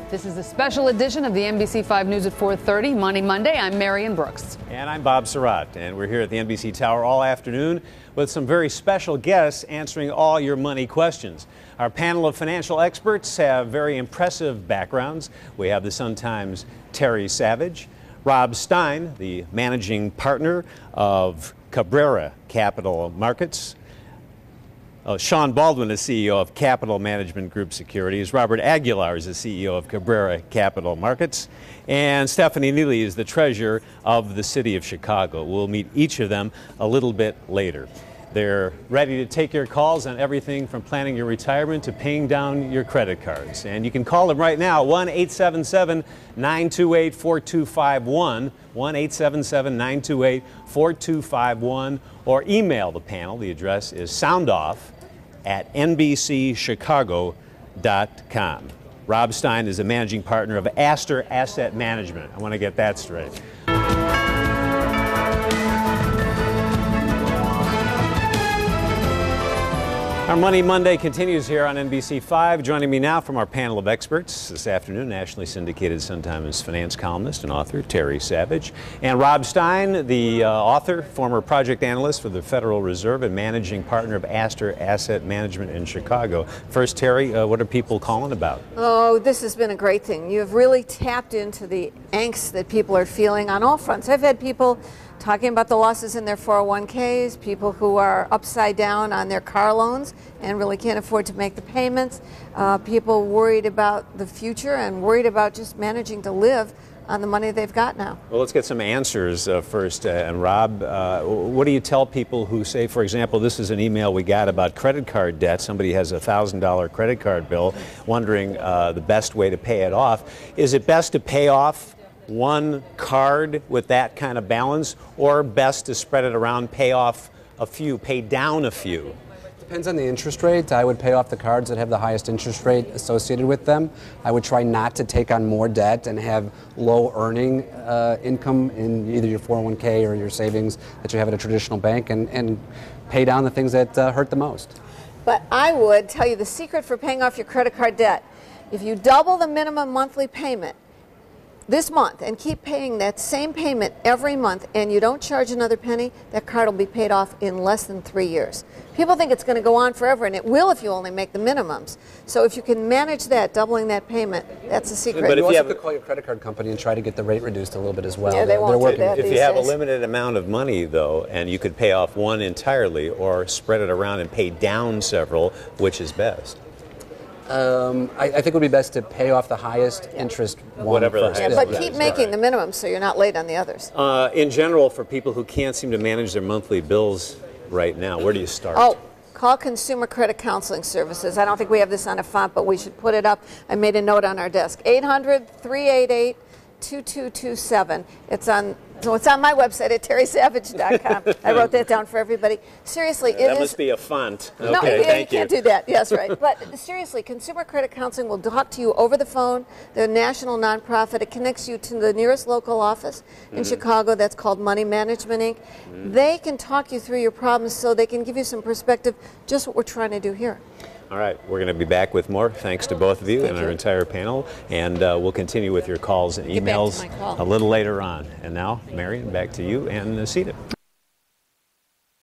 This is a special edition of the NBC 5 News at 4:30, Money Monday. I'm Marion Brooks. And I'm Bob Surratt, and we're here at the NBC Tower all afternoon with some very special guests answering all your money questions. Our panel of financial experts have very impressive backgrounds. We have the Sun-Times' Terry Savage, Rob Stein, the managing partner of Cabrera Capital Markets, Sean Baldwin is CEO of Capital Management Group Securities. Robert Aguilar is the CEO of Cabrera Capital Markets. And Stephanie Neely is the treasurer of the City of Chicago. We'll meet each of them a little bit later. They're ready to take your calls on everything from planning your retirement to paying down your credit cards. And you can call them right now, 1-877-928-4251, 1-877-928-4251, or email the panel. The address is soundoff@nbcchicago.com. Rob Stein is a managing partner of Astor Asset Management. I want to get that straight. Our Money Monday continues here on NBC 5. Joining me now from our panel of experts this afternoon, nationally syndicated Sun-Times finance columnist and author Terry Savage, and Rob Stein, the author, former project analyst for the Federal Reserve and managing partner of Astor Asset Management in Chicago. First, Terry, what are people calling about? Oh, this has been a great thing. You have really tapped into the angst that people are feeling on all fronts. I've had people talking about the losses in their 401ks, people who are upside down on their car loans and really can't afford to make the payments, people worried about the future and worried about just managing to live on the money they've got now. Well, let's get some answers first. And Rob, what do you tell people who say, for example, this is an email we got about credit card debt. Somebody has a $1,000 credit card bill, wondering the best way to pay it off. Is it best to pay off one card with that kind of balance, or best to spread it around, pay off a few, pay down a few? Depends on the interest rate. I would pay off the cards that have the highest interest rate associated with them. I would try not to take on more debt and have low earning income in either your 401k or your savings that you have at a traditional bank, and pay down the things that hurt the most. But I would tell you the secret for paying off your credit card debt: if you double the minimum monthly payment this month and keep paying that same payment every month, and you don't charge another penny, that card will be paid off in less than 3 years. People think it's going to go on forever, and it will if you only make the minimums. So if you can manage that, doubling that payment, that's the secret. But if you have to call your credit card company and try to get the rate reduced a little bit as well. Yeah, they won't do that. If you have a limited amount of money, though, and you could pay off one entirely or spread it around and pay down several, which is best? I think it would be best to pay off the highest interest one first. Yeah, but keep making the minimum so you're not late on the others. In general, for people who can't seem to manage their monthly bills right now, where do you start? Oh, call Consumer Credit Counseling Services. I don't think we have this on a font, but we should put it up. I made a note on our desk. 800-388-2227. It's on my website at terrysavage.com. I wrote that down for everybody. Seriously, that must be a font. Okay, no, thank you can't do that. Yes, right. But seriously, Consumer Credit Counseling will talk to you over the phone. They're a national nonprofit. It connects you to the nearest local office in Chicago. That's called Money Management Inc. They can talk you through your problems so they can give you some perspective, just what we're trying to do here. All right, we're going to be back with more. Thanks to both of you and our entire panel. And we'll continue with your calls and emails a little later on. And now, Marion, back to you and Sita.